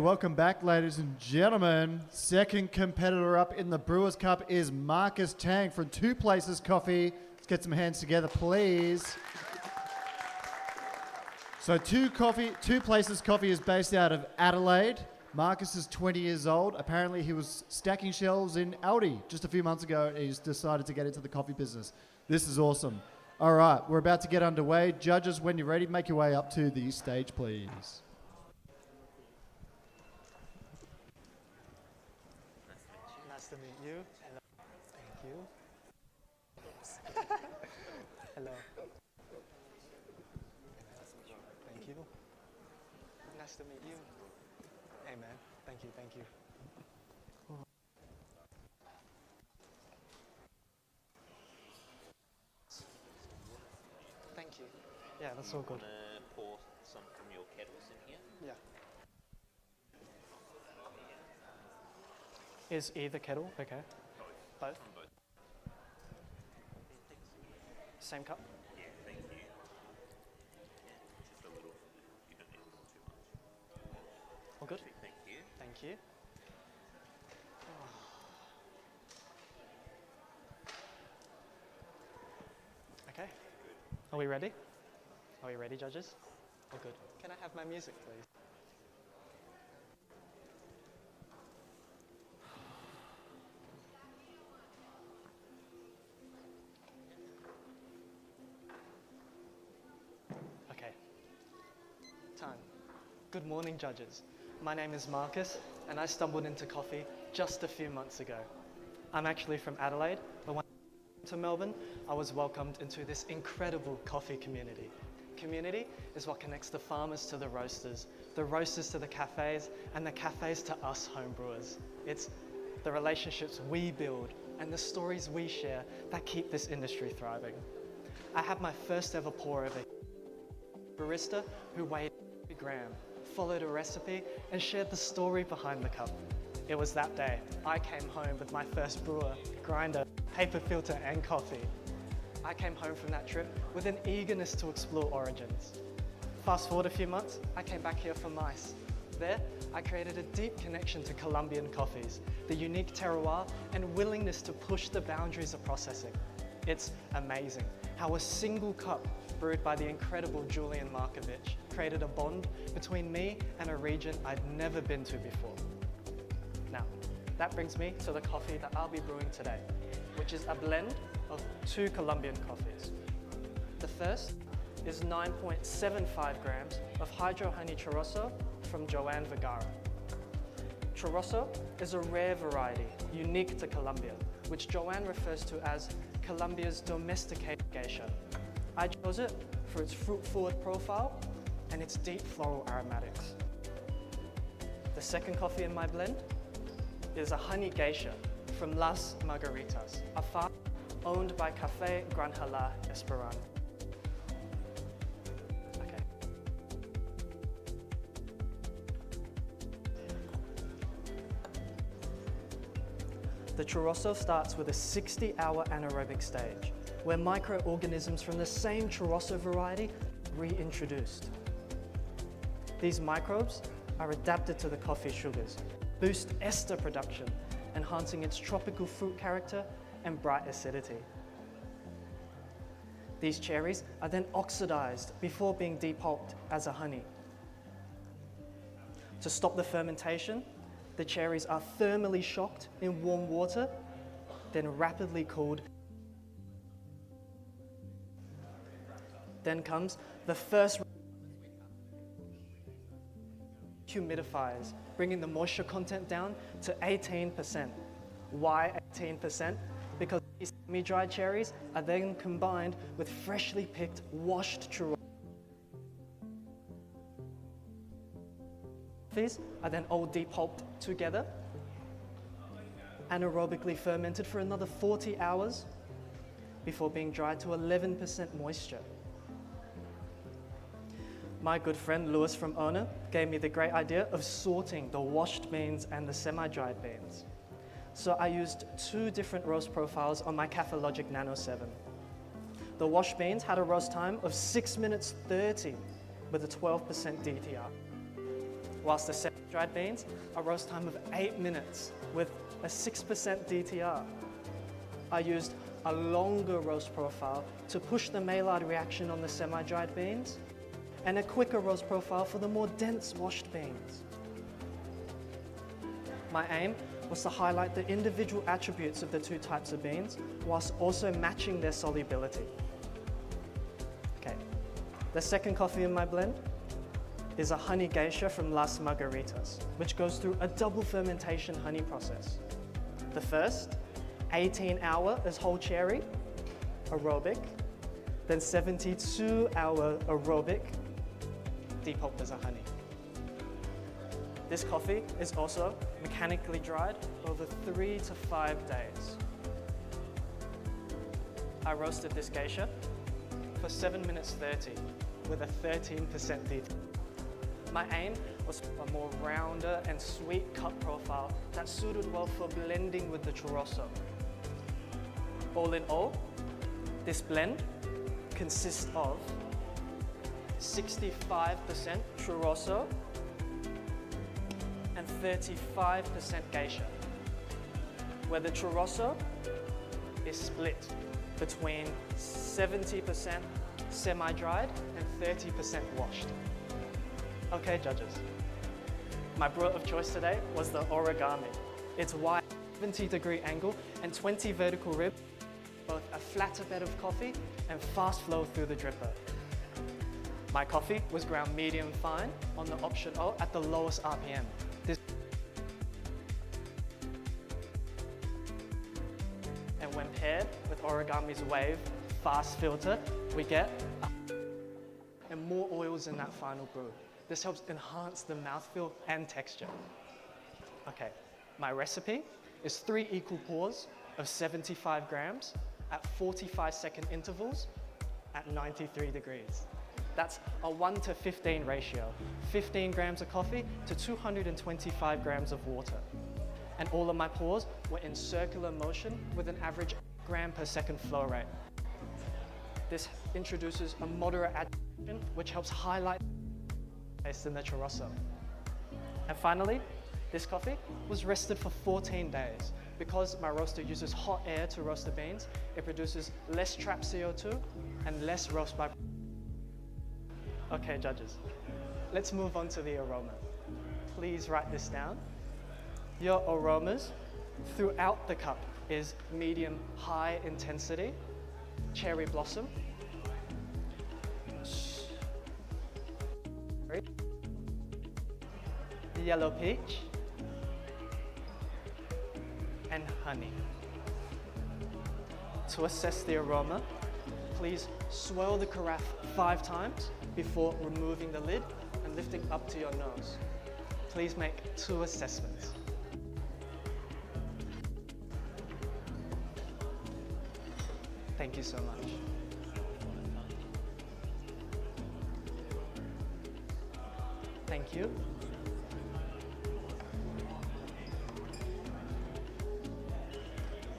welcome back, ladies and gentlemen. Second competitor up in the Brewers Cup is Marcus Tang from Two Places Coffee. Let's get some hands together, please. So Two Places Coffee is based out of Adelaide. Marcus is 20 years old. Apparently he was stacking shelves in Aldi just a few months ago, and he's decided to get into the coffee business. This is awesome. All right, we're about to get underway. Judges, when you're ready, make your way up to the stage, please. Nice to meet you. Hello. Thank you. Hello. Thank you. Nice to meet you. Hey, man. Thank you. Thank you. Thank you. Yeah, that's all good. Pour some from your kettles in here? Yeah. Is either kettle okay? Both? From both. Same cup? Yeah, thank you. Just a little. You don't need a little too much. All good? Thank you. Thank you. Okay. Are we ready? Are we ready, judges? All good. Can I have my music, please? Okay. Time. Good morning, judges. My name is Marcus, and I stumbled into coffee just a few months ago. I'm actually from Adelaide, but when I came to Melbourne, I was welcomed into this incredible coffee community. Community is what connects the farmers to the roasters to the cafes, and the cafes to us home brewers. It's the relationships we build and the stories we share that keep this industry thriving. I had my first ever pour of a barista who weighed a gram, followed a recipe, and shared the story behind the cup. It was that day I came home with my first brewer, grinder, paper filter, and coffee. I came home from that trip with an eagerness to explore origins. Fast forward a few months, I came back here for MICE. There, I created a deep connection to Colombian coffees, the unique terroir, and willingness to push the boundaries of processing. It's amazing how a single cup brewed by the incredible Julian Markovic created a bond between me and a region I'd never been to before. Now, that brings me to the coffee that I'll be brewing today, which is a blend of two Colombian coffees. The first is 9.75 grams of Hydro Honey Choroso from Joan Vergara. Choroso is a rare variety unique to Colombia, which Joan refers to as Colombia's domesticated geisha. I chose it for its fruit-forward profile and its deep floral aromatics. The second coffee in my blend is a honey geisha from Las Margaritas, a farm owned by Café Granjala Esperanza. Okay. The churroso starts with a 60-hour anaerobic stage, where microorganisms from the same churroso variety are reintroduced. These microbes are adapted to the coffee sugars, boost ester production, enhancing its tropical fruit character and bright acidity. These cherries are then oxidized before being depulped as a honey. To stop the fermentation, the cherries are thermally shocked in warm water, then rapidly cooled. Then comes the first humidifiers, bringing the moisture content down to 18%. Why 18%? Because these semi-dried cherries are then combined with freshly picked, washed churros. These are then all depulped together, anaerobically fermented for another 40 hours before being dried to 11% moisture. My good friend Lewis from Ona gave me the great idea of sorting the washed beans and the semi-dried beans. So I used two different roast profiles on my Cathologic Nano 7. The washed beans had a roast time of 6 minutes 30 with a 12% DTR, whilst the dried beans, a roast time of 8 minutes with a 6% DTR. I used a longer roast profile to push the Maillard reaction on the semi-dried beans, and a quicker roast profile for the more dense washed beans. My aim was to highlight the individual attributes of the two types of beans, whilst also matching their solubility. Okay, the second coffee in my blend is a honey geisha from Las Margaritas, which goes through a double fermentation honey process. The first, 18-hour as whole cherry, aerobic, then 72-hour aerobic, depulped as a honey. This coffee is also mechanically dried over 3 to 5 days. I roasted this geisha for 7 minutes 30 with a 13% DTR. My aim was a more rounder and sweet cup profile that suited well for blending with the churroso. All in all, this blend consists of 65% churroso and 35% geisha, where the churroso is split between 70% semi-dried and 30% washed. Okay, judges. My brew of choice today was the origami. It's wide 70-degree angle and 20 vertical ribs, both a flatter bed of coffee and fast flow through the dripper. My coffee was ground medium fine on the option O at the lowest RPM. And when paired with origami's wave fast filter, we get and more oils in that final brew. This helps enhance the mouthfeel and texture. Okay, my recipe is 3 equal pours of 75 grams at 45-second intervals at 93 degrees. That's a 1 to 15 ratio, 15 grams of coffee to 225 grams of water. And all of my pours were in circular motion with an average gram per second flow rate. This introduces a moderate agitation, which helps highlight taste in the churroso. And finally, this coffee was rested for 14 days. Because my roaster uses hot air to roast the beans, it produces less trapped CO2 and less roast by. Okay, judges, let's move on to the aroma. Please write this down. Your aromas throughout the cup is medium high intensity, cherry blossom, yellow peach, and honey. To assess the aroma, please swirl the carafe 5 times before removing the lid and lifting up to your nose. Please make 2 assessments. Thank you so much. Thank you.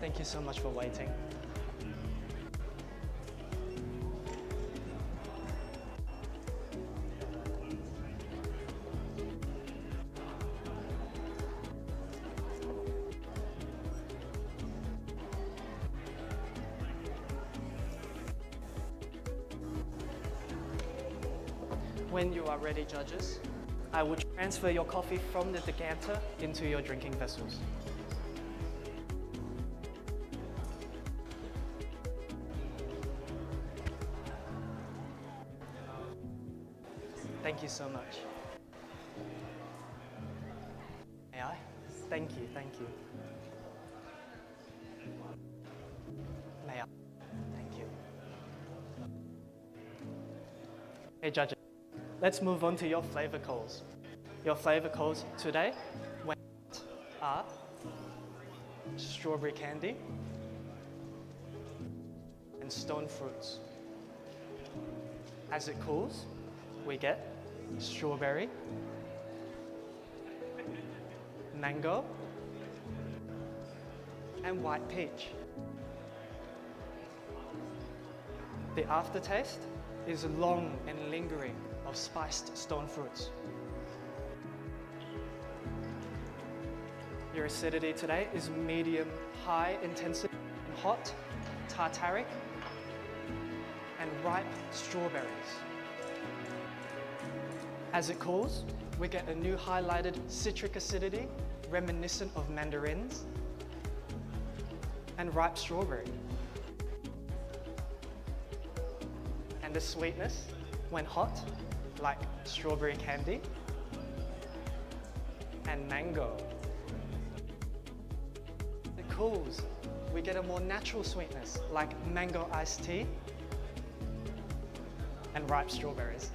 Thank you so much for waiting. When you are ready, judges, I will transfer your coffee from the decanter into your drinking vessels. Thank you so much. May I? Thank you, thank you. May I? Thank you. Hey, judges, let's move on to your flavor calls. Your flavor calls today are strawberry candy and stone fruits. As it cools, we get strawberry, mango, and white peach. The aftertaste is long and lingering of spiced stone fruits. Your acidity today is medium high intensity and hot, tartaric, and ripe strawberries. As it cools, we get a new highlighted citric acidity reminiscent of mandarins and ripe strawberry. And the sweetness, when hot, like strawberry candy and mango. It cools, we get a more natural sweetness like mango iced tea and ripe strawberries.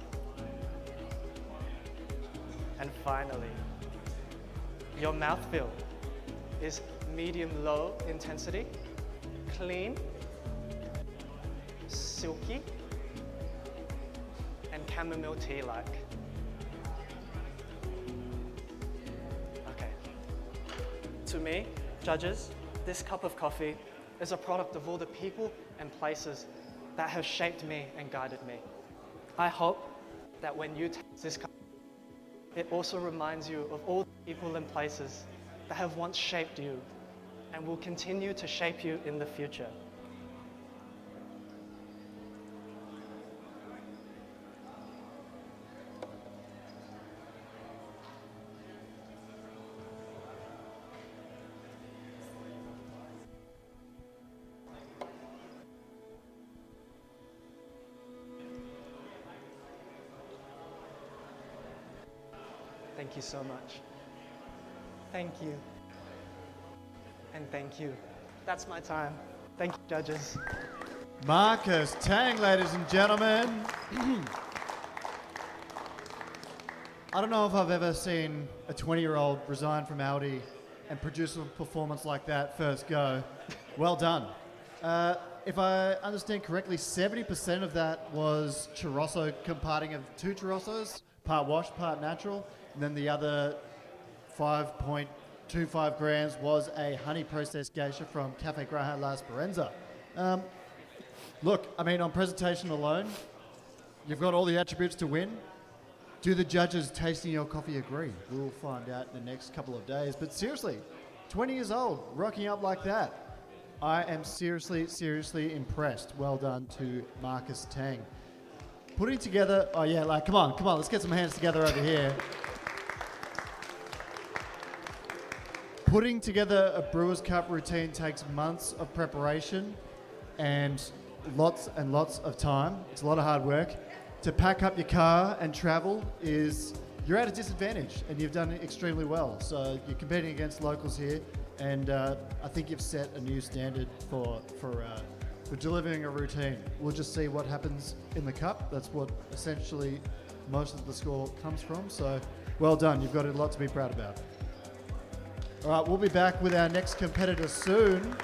And finally, your mouthfeel is medium-low intensity, clean, silky, and chamomile tea-like. Okay. To me, judges, this cup of coffee is a product of all the people and places that have shaped me and guided me. I hope that when you taste this cup, it also reminds you of all the people and places that have once shaped you and will continue to shape you in the future. Thank you so much. Thank you. And thank you. That's my time. Thank you, judges. Marcus Tang, ladies and gentlemen. I don't know if I've ever seen a 20-year-old resign from Audi and produce a performance like that first go. Well done. If I understand correctly, 70% of that was churroso comparting of two churrosos, part wash, part natural, and then the other 5.25 grams was a honey processed geisha from Cafe Graha La Speranza. Look, I mean, on presentation alone, you've got all the attributes to win. Do the judges tasting your coffee agree? We'll find out in the next couple of days. But seriously, 20 years old, rocking up like that. I am seriously, seriously impressed. Well done to Marcus Tang. Putting together, oh yeah, like, come on, let's get some hands together over here. Putting together a Brewers Cup routine takes months of preparation and lots of time. It's a lot of hard work. To pack up your car and travel you're at a disadvantage, and you've done extremely well. So you're competing against locals here, and I think you've set a new standard for delivering a routine. We'll just see what happens in the cup. That's what essentially most of the score comes from. So well done. You've got a lot to be proud about. All right, we'll be back with our next competitor soon.